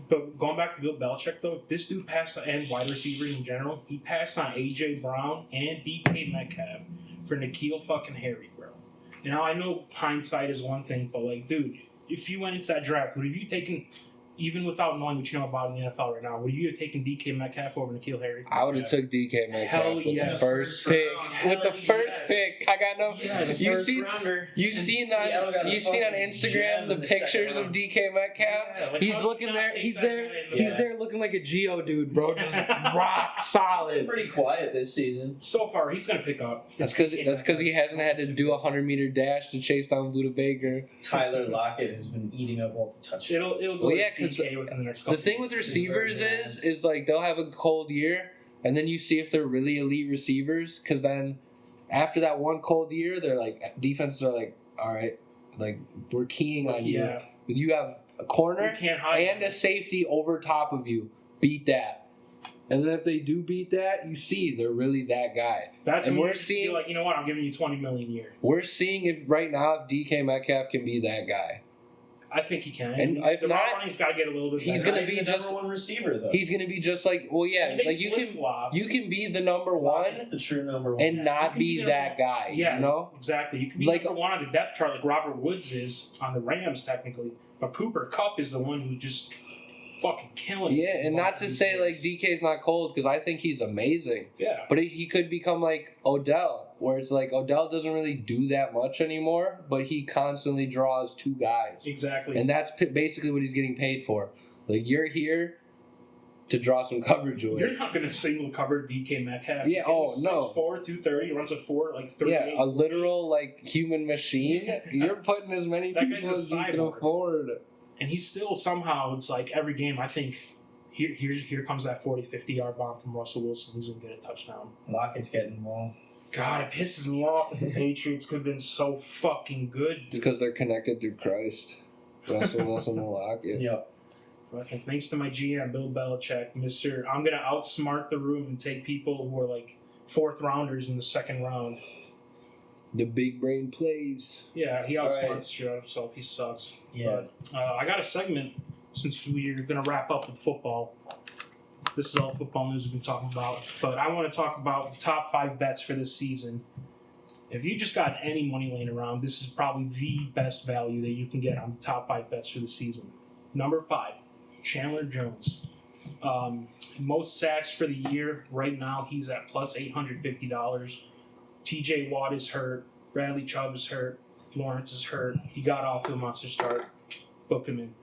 But going back to Bill Belichick, though, this dude passed and wide receivers in general. He passed on A.J. Brown and DK Metcalf for N'Keal fucking Harry, bro. Now, I know hindsight is one thing, but, like, dude, if you went into that draft, would have you taken, even without knowing what you know about in the NFL right now, would you have taken DK Metcalf over N'Keal Harry? I would have took DK Metcalf Hell with yes. the first First pick. round. With the Hell first yes. pick, I got no. Yes. You First see, rounder. you And seen Seattle got on a you seen on fucking Instagram gem the in the second pictures of round. DK Metcalf. Yeah, like, He's how looking did you not there. take He's that there. guy in the- He's Yeah. there looking like a Geo dude, bro. Just rock solid. Pretty quiet this season. So far, he's going to pick up. That's because he hasn't had to do a 100-meter dash to chase down Buda Baker. Tyler Lockett has been eating up all the touchdowns. It'll go Well, to yeah, 'cause DK within the next The couple thing with months. receivers very is like they'll have a cold year, and then you see if they're really elite receivers. Because then after that one cold year, they're like defenses are like, all right, like we're keying on you. Yeah. You have a corner You can't hide and a safety over top of you. Beat that. And then if they do beat that, you see they're really that guy. That's and when we're we're seeing seeing- like, you know what, I'm giving you $20 million a year. We're seeing if right now if DK Metcalf can be that guy. I think he can. And if the not, route running's got to get a little bit he's better. gonna be the just- number one receiver though. He's gonna be just like They you flip-flop. can be the number one It's the true number one. and Yeah, not you can be be that guy. Yeah, You know. exactly. You can be Like- number one on the depth chart like Robert Woods is on the Rams technically, but Cooper Kupp is the one who's just fucking killing. Yeah, and not to these say like days. DK's not cold because I think he's amazing, Yeah. but he could become like Odell, where it's like Odell doesn't really do that much anymore, but he constantly draws 2 guys, Exactly. and that's basically what he's getting paid for. Like you're here to draw some coverage away. You're not going to single cover DK Metcalf. Yeah, oh, no. 6'4", 230, runs a 4 like 38. Yeah, a literal like human machine. You're putting as many That guy's people a as you can cyborg. afford. and he's still somehow, it's like every game, I think, here comes that 40, 50-yard bomb from Russell Wilson. He's going to get a touchdown. Lockett's getting the ball. God, it pisses me off that the Patriots could have been so fucking good. It's because they're connected through Christ. Russell Wilson and Lockett. Yep. Fucking thanks to my GM, Bill Belichick, Mr. I'm going to outsmart the room and take people who are like 4th rounders in the 2nd round. The big brain plays. Yeah, he outsmarts the shit out of himself. He sucks. Yeah. But, I got a segment since we're going to wrap up with football. This is all football news we've been talking about. But I want to talk about the top 5 bets for this season. If you just got any money laying around, this is probably the best value that you can get on the top 5 bets for the season. Number 5, Chandler Jones. Most sacks for the year. Right now, he's at plus $850. TJ Watt is hurt. Bradley Chubb is hurt. Lawrence is hurt. He got off to a monster start. Book him in.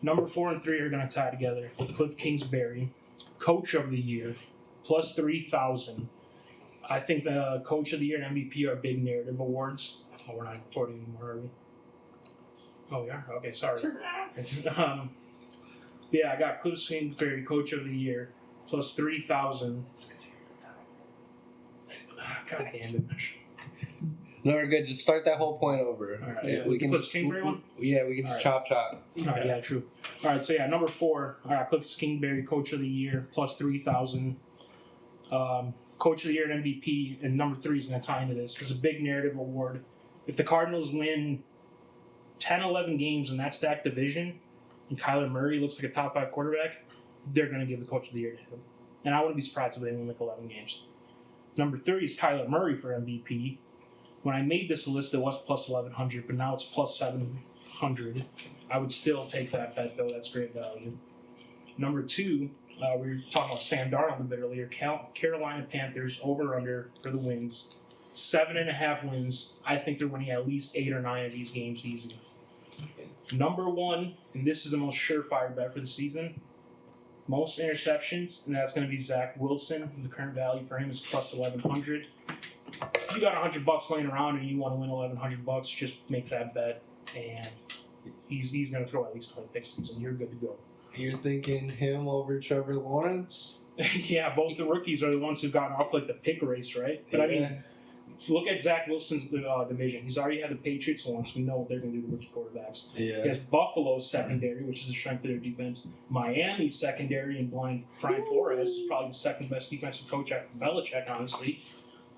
Number 4 and 3 are going to tie together. Cliff Kingsbury, Coach of the Year, plus 3,000. I think the Coach of the Year and MVP are big narrative awards. Oh, we're not recording anymore, are we? Oh, we are? Okay, sorry. Yeah, I got Cliff Kingsbury, Coach of the Year, plus 3,000. God damn it. No, we're good. Just start that whole point over. All right, Yeah, we can Cliff Kingsbury one? Yeah, we can just chop. All right, yeah, true. All right, so yeah, number 4, I got Cliff Kingsbury, Coach of the Year, plus 3,000. Coach of the Year and MVP, and number 3 is going to tie into this. It's a big narrative award. If the Cardinals win 10, 11 games in that stacked division, and Kyler Murray looks like a top 5 quarterback, they're going to give the Coach of the Year to him. And I wouldn't be surprised if they win like 11 games. Number 3 is Kyler Murray for MVP. When I made this list, it was plus 1,100, but now it's plus 700. I would still take that bet, though. That's great value. Number 2, we were talking about Sam Darnold a bit earlier. Carolina Panthers over/under for the wins. 7.5 wins. I think they're winning at least 8 or 9 of these games easy. Number 1, and this is the most surefire bet for the season, most interceptions, and that's going to be Zach Wilson. The current value for him is plus 1,100. If you got $100 laying around and you want to win $1,100, just make that bet, and he's going to throw at least 20 picks, and you're good to go. You're thinking him over Trevor Lawrence? Yeah, both the rookies are the ones who've gotten off like the pick race, right? But I mean, look at Zach Wilson's division. He's already had the Patriots once. We know what they're going to do to rookie quarterbacks. Yeah. He has Buffalo's secondary, which is the strength of their defense. Miami's secondary and Brian Flores is probably the second best defensive coach after Belichick, honestly.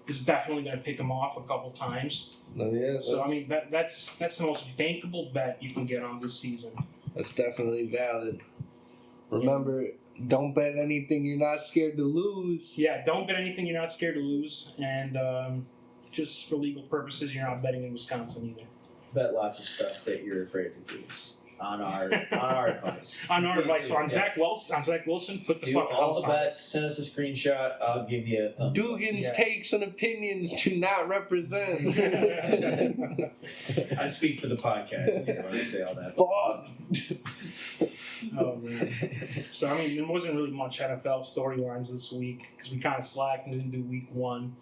Is definitely going to pick him off a couple times. Yeah, so I mean that's the most bankable bet you can get on this season. That's definitely valid. Remember, don't bet anything you're not scared to lose. Yeah, don't bet anything you're not scared to lose, and just for legal purposes, you're not betting in Wisconsin either. Bet lots of stuff that you're afraid to lose on our advice. On our advice, so on Zach Wilson, put the do fucking all house the bets. Send us a screenshot. I'll give you a thumbs. Dugan's takes and opinions do not represent. I speak for the podcast. You know, I say all that. Fuck. Oh man. So I mean, there wasn't really much NFL storylines this week because we kind of slacked and didn't do week 1.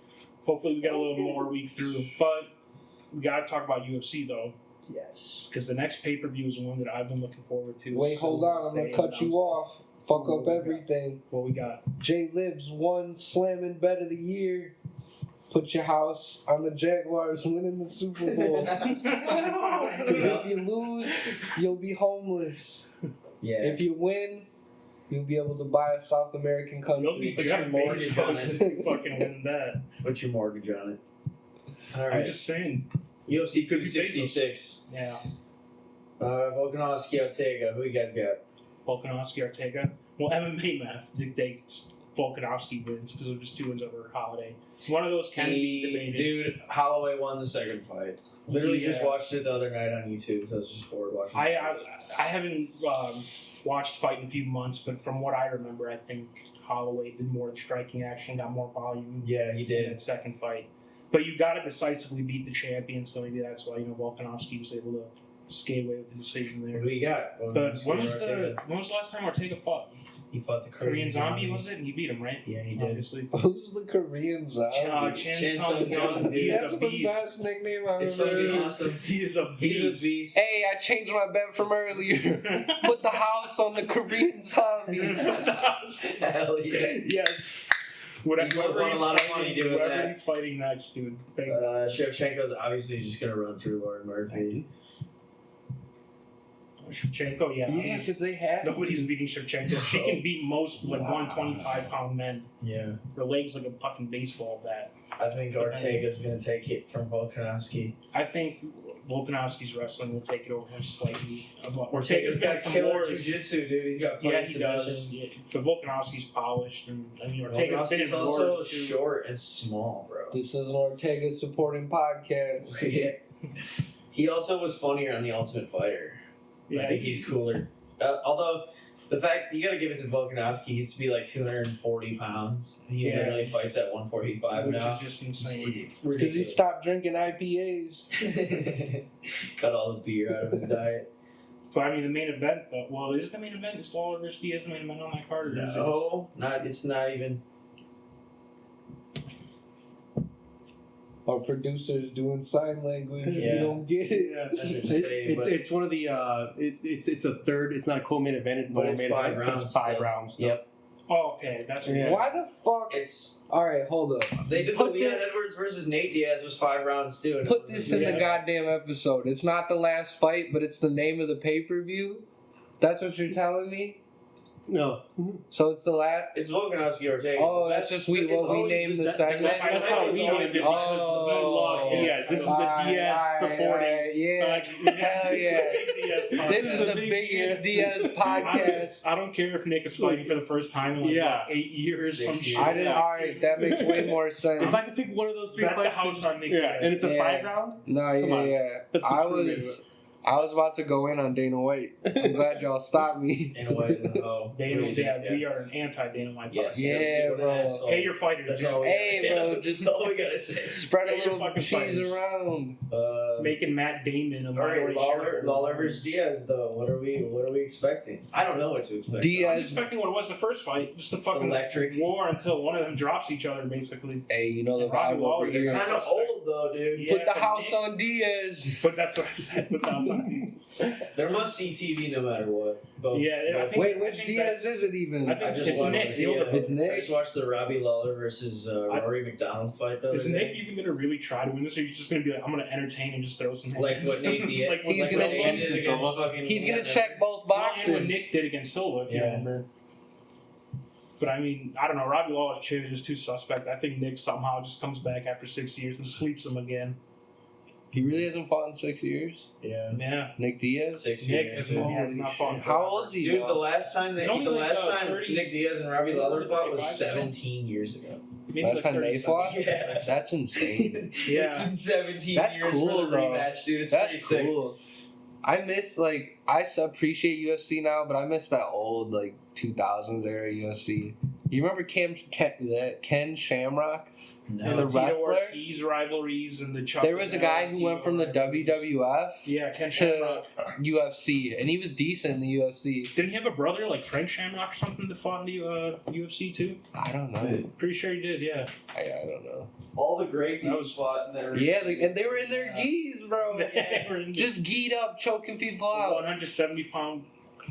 Hopefully, we get a little more week through, but we got to talk about UFC though. Yes. Because the next pay-per-view is one that I've been looking forward to. Wait, hold on. I'm going to cut you off. Fuck up everything. What we got? J-Lib's won slamming bet of the year. Put your house on the Jaguars winning the Super Bowl. If you lose, you'll be homeless. Yeah. If you win, you'll be able to buy a South American country. You'll be Jeff mortgage on Bezos it. if you fucking win that. What's your mortgage on it? All right. I'm just saying. UFC Could be 266. Yeah. Volkanovski Ortega. Who you guys got? Volkanovski Ortega. Well, MMA math dictates Volkanovski wins because of his 2 wins over Holiday. One of those can be debated. Dude, Holloway won the second fight. Literally just watched it the other night on YouTube, so I was just bored watching it. I haven't watched fight in a few months, but from what I remember, I think Holloway did more striking action, got more volume. Yeah, he did. In that second fight. But you got to decisively beat the champion, so maybe that's why Volkanovski was able to skate away with the decision there. Who you got? But when was the last time Ortega fought? He fought the Korean Zombie, was it? And he beat him, right? Yeah, he did. Obviously. Who's the Korean zombie? Chan Sung Jung. He is That's a the beast. best nickname I've It's ever fucking heard. awesome. He is a He's beast. a beast. Hey, I changed my bet from earlier. Put the house on the Korean zombie. Hell yeah. Yes. He would've won a lot of money doing whoever that. he's fighting next, dude. Shevchenko's obviously just gonna run through Lauren Murphy. Shevchenko, yeah. Yeah, because they have Nobody's beating Shevchenko. She can beat most like Wow. 125-pound men. Yeah. Her legs like a fucking baseball bat. I think Ortega's gonna take it from Volkanovski. I think Volkanovski's wrestling will take it over him slightly. Ortega's got some killer wars. jiu-jitsu, dude. He's got Yeah, plenty he of does. submissions. Yeah. But Volkanovski's polished, and I mean Ortega's been in Volkanovski's also wars too. short and small, bro. This is an Ortega supporting podcast. Yeah. He also was funnier on The Ultimate Fighter. Yeah, I think he's cooler. Although, the fact, you gotta give it to Volkanovski, he used to be like 240 pounds. He Yeah. literally fights at 145 which now. is just insane. Because he stopped drinking IPAs. Cut all the beer out of his diet. But I mean, the main event, though. Well, is it the main event? Is Lawler versus Diaz the main event on that card? Or is it just- No, it's not even. Our producer's doing sign language. Yeah. You don't get it. Yeah. I should say, but It's one of the it's a third. It's not a co-main event, But it's main 5 event, but rounds it's 5 still. rounds. Still. Yep. Oh, okay. That's what Yeah. Why the fuck? It's Alright, hold up. they did Put the Leon the- Edwards versus Nate Diaz was 5 rounds too. And Put it was this a- in the Yeah. goddamn episode. It's not the last fight, but it's the name of the pay-per-view. That's what you're telling me? No, So it's the last. It's Volkanovski Ortega. Oh, that's just what we always named the that- segment. that's how we named it. Because Oh. it's the Diaz. This is the Alright, Diaz alright, supporting. alright, yeah. Hell yeah. This is the biggest Diaz podcast. I don't care if Nick is fighting for the first time in like Yeah. 8 years. 6 Some years. shit. I didn't. Alright, that makes way more sense. If I could pick one of those 3 Bet the fights, house on Nick yeah, Diaz. and it's a Yeah. 5 round. No, Come yeah, on. yeah. That's the I true name of was about to go in on Dana White. I'm glad y'all stopped me. In a way, oh, Dana, really just- we are an anti-Dana White Yes. podcast. Yeah, What an bro. asshole. Pay your fighters. That's Jim. all we Hey, gotta, bro, yeah, just- that's all we gotta say. Spread a Get your little fucking cheese fighters. around. Making Matt Damon a all right, minority shareholder. Lawler versus Diaz though. What are we expecting? I don't know what to expect. I'm Diaz. expecting what it was the first fight, just a fucking Electric. war until one of them drops each other, basically. Hey, you know the Robbie vibe over Lawler's here. Kind of old though, dude. Yeah, Put the but house Nick- on Diaz. But that's what I said. Put the house on. There must see TV no matter what. Both, Yeah, I both- think- Wait, which think Diaz that's- is it even? I think I just it's watched Nick. the, It's Nick? I just watched the Robbie Lawler versus Rory McDonald fight though. Is Nick even going to really try to win this, or he's just going to be like, I'm going to entertain and just throw some hands? like what Nate Diaz? Like what He's like gonna what Nate Nate did did against against fucking He's gonna Leon check both and what boxes. Nick did against Solo, if you Yeah. remember. But I mean, I don't know. Robbie Lawler's chin is just too suspect. I think Nick somehow just comes back after 6 years and sleeps him again. He really hasn't fought in 6 years. Yeah. Yeah. Nick Diaz. 6 Nick years. has dude. not fought. in How forever. old is he? Dude, now? the last time He's only like, 30 Nick Diaz and Robbie Lawler fought was 35 17 years ago. Maybe Last like time they 37. fought? Yeah. That's insane. Yeah. It's been 17 That's years cool, for the though. rematch, dude. It's pretty That's sick. cool. I miss I appreciate UFC now, but I miss that old 2000s era UFC. You remember Ken Shamrock? And The the Tito wrestler? Ortiz rivalries and the Chuck. There was a guy who went from the WWF Yeah, Ken to Shamrock. UFC, and he was decent in the UFC. Didn't he have a brother like Frank Shamrock or something that fought in the UFC too? I don't know. Pretty sure he did. Yeah. I don't know. All the Gracies That was- fought in their. Yeah, and they were in their geese, bro. Just Just geed up, choking people out. 170-pound.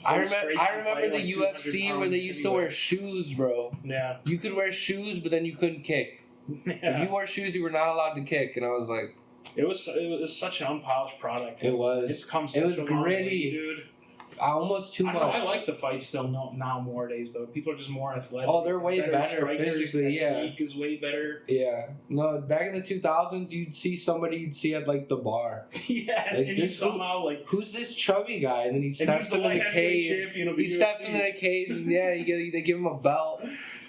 I remember the UFC where they used to wear shoes, bro. Yeah. You could wear shoes, but then you couldn't kick. If you wore shoes, you were not allowed to kick, and I was like, It was such an unpolished product. it was. It's come It such was a long way, gritty. dude. Almost too I much. don't know, I like the fight still now nowadays though. People are just more athletic. Oh, they're way better strikers, physically, yeah. Technique is way better. Yeah. No, back in the 2000s, you'd see somebody you'd see at the bar. Yeah, Like, and you this somehow Who's this chubby guy? And then he and steps he's the into light the heavyweight cage. champion of He the steps UFC. into the cage, and yeah, they give him a belt.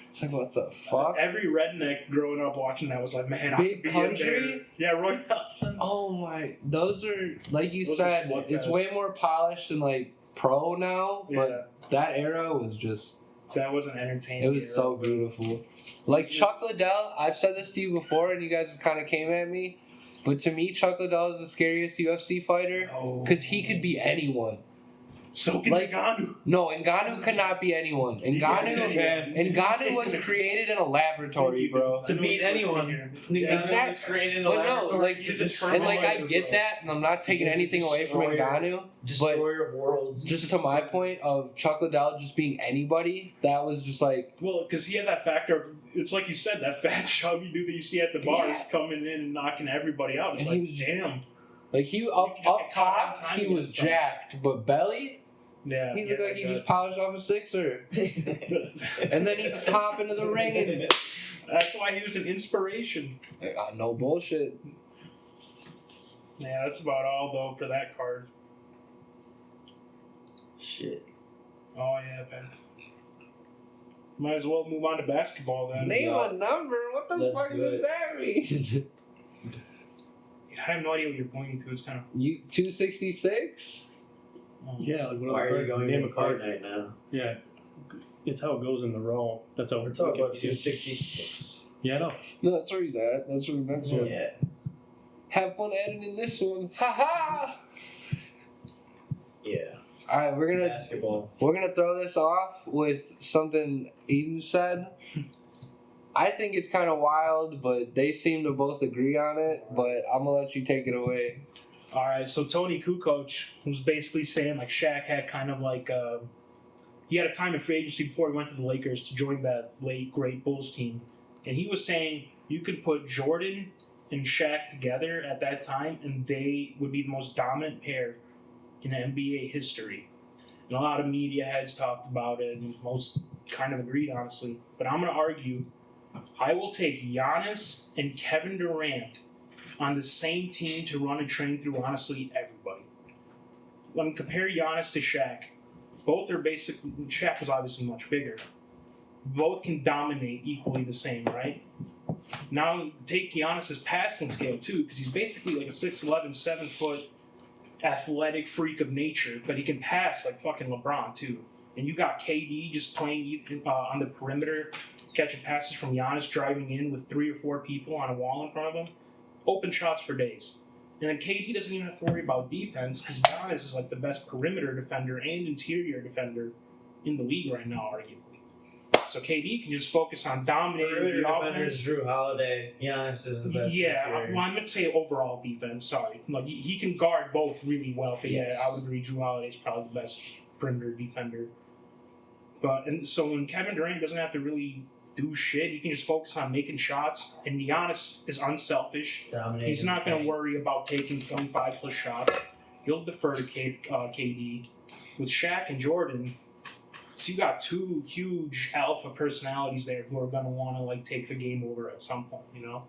It's like, what the fuck? Every redneck growing up watching that was like, man, I Big could be Country? in there. Yeah, Roy Nelson. Oh my, those are, like you Those are said, slugfests. it's way more polished and pro now, but Yeah, that era was just, that was an entertaining. it was era. so beautiful. Like Chuck Liddell, I've said this to you before and you guys kind of came at me, but to me, Chuck Liddell is the scariest UFC fighter Oh. because he could be anyone. So can Like- Ngannou. No, Ngannou cannot be anyone. Ngannou was created in a laboratory, bro. To beat anyone. Ngannou was created in a But no, laboratory. like, He's a and like I destroyer, get bro. that, and I'm not taking He's a anything away from destroyer. Ngannou. Destroyer of worlds. Just to my point of Chuck Liddell just being anybody, that was just like, Well, because he had that factor of, it's like you said, that fat chubby dude that you see at the bars Yeah. coming in and knocking everybody out. It's And like, he was just- damn. like he You up just get caught top, on time he was against him. jacked, but belly, Yeah. he looked yeah, like he that just polished off a sixer, and then he'd hop into the ring and That's why he was an inspiration. no bullshit. Yeah, that's about all, though, for that card. Shit. Oh, yeah, man. Might as well move on to basketball then. Name a number. What the Let's fuck do does it. that mean? I have no idea what you're pointing to. It's kind of. You 266? Yeah, like Why are you going name to a a card. card night now? Yeah, it's how it goes in the row. That's how We're talking about 266. Yeah, I know. No, that's where he's at. That's where the next one. Yeah. Have fun editing this one. Ha ha! Yeah. All right, we're Basketball. gonna throw this off with something Eden said. I think it's kind of wild, but they seem to both agree on it. But I'm gonna let you take it away. All right, so Tony Kukoc was basically saying like Shaq had kind of like he had a time in free agency before he went to the Lakers to join that late great Bulls team, and he was saying you could put Jordan and Shaq together at that time, and they would be the most dominant pair in NBA history. And a lot of media heads talked about it, and most kind of agreed, honestly. But I'm going to argue, I will take Giannis and Kevin Durant on the same team to run and train through, honestly, everybody. Let me compare Giannis to Shaq. Both are basically, Shaq was obviously much bigger. Both can dominate equally the same, right? Now take Giannis' passing scale too, because he's basically like a 6'11", 7-foot athletic freak of nature, but he can pass like fucking LeBron too. And you got KD just playing on the perimeter, catching passes from Giannis, driving in with 3 or 4 people on a wall in front of him, open shots for days. And then KD doesn't even have to worry about defense because Giannis is like the best perimeter defender and interior defender in the league right now, arguably. So KD can just focus on dominating Perimeter the defenders, offense. Drew Holiday. Giannis is the best. Yeah, interior. well, I meant to say overall defense. Sorry, like he can guard both really well. But Yes. yeah, I would agree. Drew Holiday is probably the best perimeter defender. But and so when Kevin Durant doesn't have to really do shit, he can just focus on making shots. And Giannis is unselfish. Dominating He's not going to paint. worry about taking 25 plus shots. He'll defer to KD. With Shaq and Jordan, so you got 2 huge alpha personalities there who are going to want to like take the game over at some point, you know?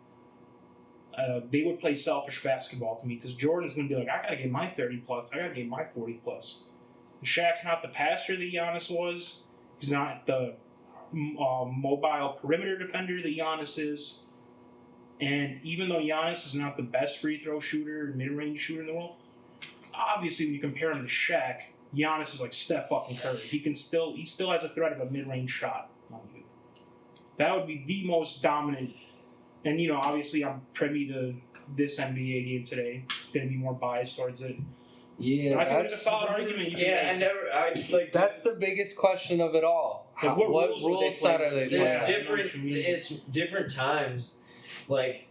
They would play selfish basketball to me because Jordan's going to be like, I got to get my 30 plus. I got to get my 40 plus. And Shaq's not the passer that Giannis was. He's not the mobile perimeter defender that Giannis is. And even though Giannis is not the best free throw shooter, mid-range shooter in the world, obviously when you compare him to Shaq, Giannis is like Steph fucking Curry. He still has a threat of a mid-range shot on you. That would be the most dominant. And you know, obviously I'm privy to this NBA game today. Going to be more biased towards it. Yeah, But I think it's a that's solid argument. You can Yeah, make. I like. that's the biggest question of it all. Like, what rules would they rule set play? are they Yeah. playing? There's I know different. what you mean. It's different times. Like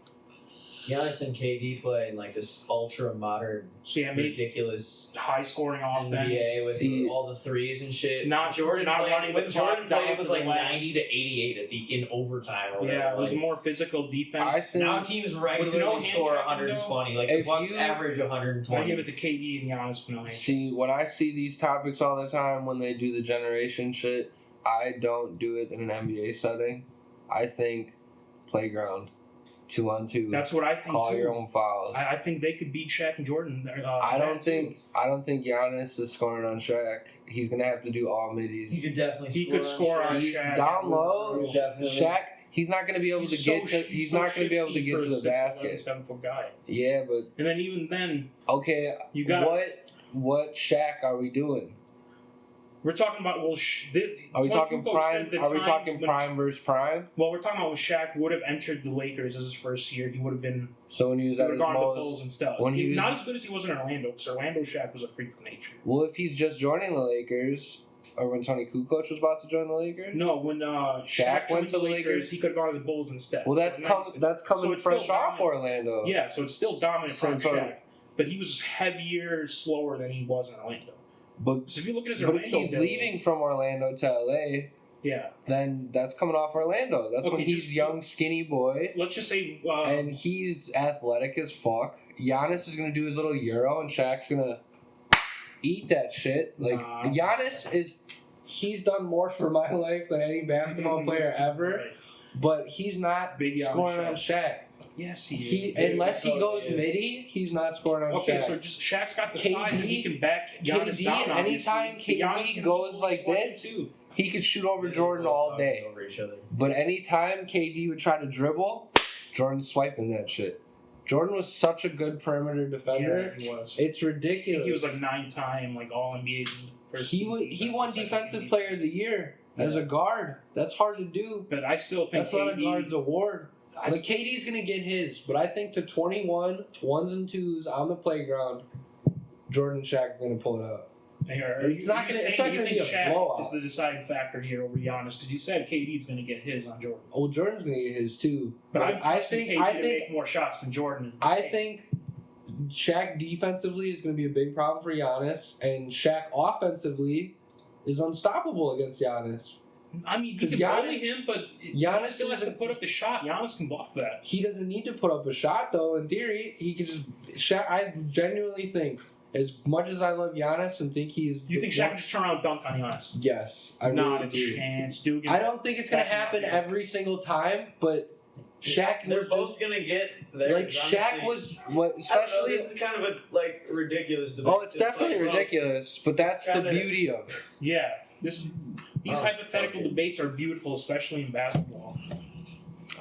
Giannis and KD play in like this ultra modern, So yeah, maybe ridiculous high scoring offense. NBA with See- all the threes and shit. Not Jordan not played, running when the Jordan clock played, down it was to the like last. 90 to 88 in overtime. Or whatever. Yeah, it was like, more physical defense. I think now teams With regularly no score hand checking, 120. Like If the Bucks you- average I 120. give it to KD and Giannis for no hand. See, when I see these topics all the time when they do the generation shit, I don't do it in an NBA setting. I think playground, 2-on-2. That's what I think Call too. your own fouls. I think they could beat Shaq and Jordan. I don't think Giannis is scoring on Shaq. He's gonna have to do all He middies. could definitely He could score on He's Shaq. down low. He definitely. Shaq, he's not gonna be able to He's get so- to. He's not gonna be able to shifty get for to a the 6'11", basket. 7-foot guy. Yeah, but And then even then, okay. you got What Shaq are we doing? We're talking about Are we talking Kukoc prime? said the Are we time talking when- prime versus prime? Well, we're talking about when Shaq would have entered the Lakers as his first year. He would have been. So when he was He at would his have gone to the most. Bulls and stuff. when he was- Not as good as he was in Orlando, because Orlando Shaq was a freak of nature. Well, if he's just joining the Lakers, or when Tony Kukoc was about to join the Lakers. No, when Shaq went went to to the the Lakers, Lakers? he could have gone to the Bulls instead. Well, that's So coming it's fresh still off dominant. Orlando. Yeah, so it's still dominant So from it's like- Shaq. But he was heavier, slower than he was in Orlando. But So if you look at his but Orlando if he's build, leaving from Orlando to LA, yeah. then that's coming off Orlando. That's Okay, when he's just- young, skinny boy, Let's just say. and he's athletic as fuck. Giannis is gonna do his little Euro, and Shaq's gonna eat that shit. Like Nah. Giannis is, he's done more for my life than any basketball player ever. Right. But he's not Big Giannis scoring on Shaq. Yes, he He is. unless he totally goes is. midi, he's not scoring on Okay, Shaq. so just Shaq's got the KD size and he can back Giannis KD, down. anytime obviously. KD Giannis can goes move like one this, too. He could shoot over They're Jordan both all talking day. over each other. But anytime KD would try to dribble, Jordan's swiping that shit. Jordan was such a good perimeter defender. Yeah, he was. It's I ridiculous. think he was like 9-time like All NBA. He won defensive player of the year as a guard. That's hard to do. But I still think That's not a KD. guard's award. I Like KD's gonna get his, but I think to 21 ones and twos on the playground, Jordan and Shaq are gonna pull it out. It's not gonna be a Shaq blowout. is the deciding factor here over Giannis because you said KD's going to get his on Jordan. Well, Jordan's gonna get his too. But I'm I trusting think KD to make more shots than Jordan. I think Shaq defensively is going to be a big problem for Giannis, and Shaq offensively is unstoppable against Giannis. I mean, he 'Cause can bully him, but Giannis he still has is to put up the shot. Giannis can block that. He doesn't need to put up a shot, though. In theory, he could just. Shaq, I genuinely think, as much as I love Giannis and think he's. You think Shaq can just turn around and dunk on Giannis? Yes, I Not really a do. chance, dude. I don't think it's going to Back him up, happen yeah. every single time, but Shaq They're was both just, gonna get there. like Shaq was what, I don't know, especially. this is kind of a like ridiculous debate. Oh, it's definitely like, well, ridiculous, but that's the kinda- beauty of it. Yeah, these Oh, hypothetical fuck it. debates are beautiful, especially in basketball.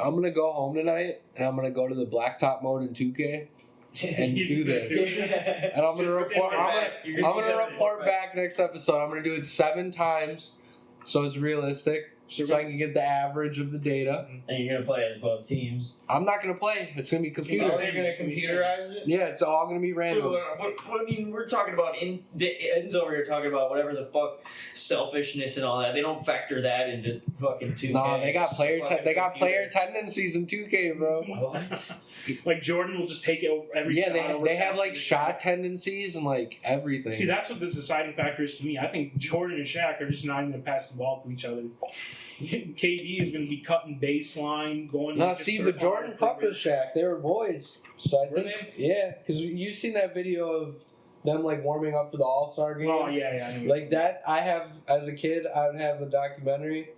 I'm gonna go home tonight and I'm gonna go to the blacktop mode in 2K and do this. And I'm gonna Just report. sit back. You're I'm sit gonna back. report back next episode. I'm gonna do it 7 times, so it's realistic, so I can get the average of the data. And you're gonna play as both teams. I'm not gonna play. It's gonna be computer. Oh, Oh, you're gonna computerize it? Yeah, it's all gonna be random. I mean, we're talking about Ed's over here talking about whatever the fuck selfishness and all that. They don't factor that into fucking 2K. Nah, they got It's player. just a fucking They got player computer. tendencies in 2K, bro. What? Like Jordan will just take it over every Yeah, shot. over they have past like the- shot tendencies and like everything. See, that's what the deciding factor is to me. I think Jordan and Shaq are just not even going to pass the ball to each other. KD is going to be cutting baseline, going. No, into see, circle but Jordan fucked with Shaq. They were boys. So I Were think, yeah, because you've seen that video of them like warming up for the All-Star game. Oh yeah. I know. Like that, I have as a kid. I would have a documentary,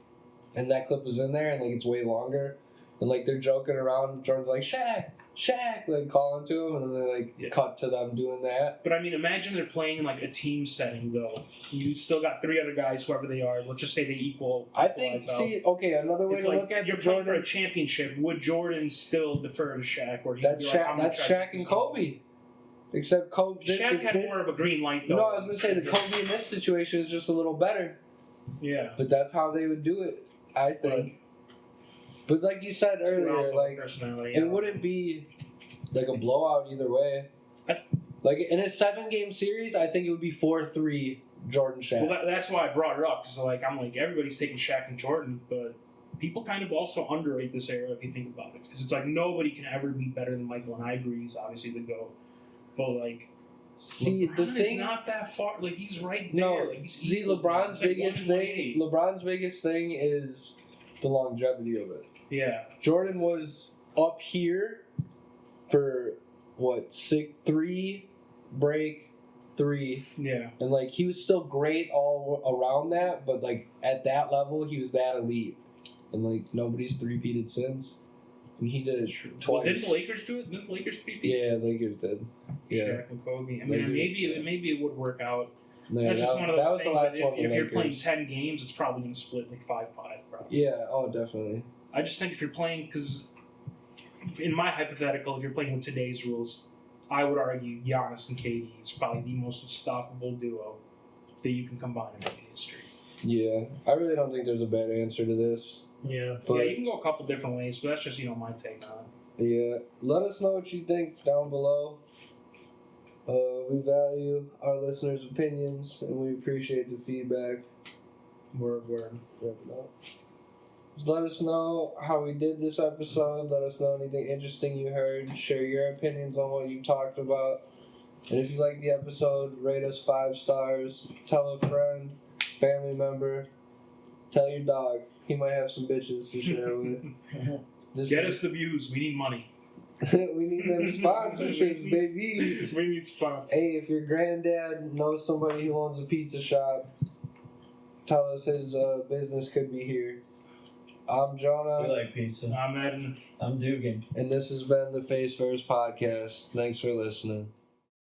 and that clip was in there, and like it's way longer, and like they're joking around. Jordan's like Shaq, like calling to him, and then they like Yeah. cut to them doing that. But I mean, imagine they're playing in like a team setting though. You still got 3 other guys, whoever they are. Let's just say they equal. I think. equalize out. See, okay, another way It's to like look at you're the playing for a Jordan. championship. Would Jordan still defer to Shaq, or he'd That's be like, Shaq. I'm gonna That's try to Shaq do and this Kobe. Except Kobe. Shaq had more of a green light though. No, I was gonna say the Kobe in this situation is just a little better. Yeah. But that's how they would do it, I think. But like you said earlier, like personality. it wouldn't be like a blowout either way. Like in a 7-game series, I think it would be 4-3 Jordan Shaq. Well, that's why I brought it up because like I'm like everybody's taking Shaq and Jordan, but people kind of also underrate this era if you think about it because it's like nobody can ever be better than Michael, and I agree he's obviously the GOAT. But like, See, the LeBron thing. is not that far. Like he's right there. No, like, he's see, equal. LeBron's It's like biggest 1 and thing. 1. LeBron's biggest thing is the longevity of it. Yeah. Jordan was up here for what 3 break 3, Yeah. and like he was still great all around that, but like at that level he was that elite, and like nobody's three-peated since, and he did it Well, twice. didn't the Lakers do it? Didn't the Lakers beat Yeah, Lakers did. Yeah, Shaq and Kobe. I Lakers. mean, maybe it would work out. yeah, That's just one of that those was the things last that one. if the you're playing Lakers. 10 games, it's probably going to split like 5-5. Probably. Yeah, oh definitely. I just think if you're playing, because in my hypothetical, if you're playing with today's rules, I would argue Giannis and KD is probably the most unstoppable duo that you can combine and make history. Yeah, I really don't think there's a bad answer to this. Yeah, But- yeah, you can go a couple different ways, but that's just my take on it. Yeah, let us know what you think down below. We value our listeners' opinions and we appreciate the feedback. Word. Just let us know how we did this episode. Let us know anything interesting you heard. Share your opinions on what you talked about. And if you like the episode, rate us 5 stars. Tell a friend, family member. Tell your dog. He might have some bitches to share with. Get us the views. We need money. We need them sponsorships, baby. We need sponsors. Hey, if your granddad knows somebody who owns a pizza shop, tell us his business could be here. I'm We Jonah, like pizza. I'm Ed. I'm Dugan. and this has been the Face First Podcast. Thanks for listening.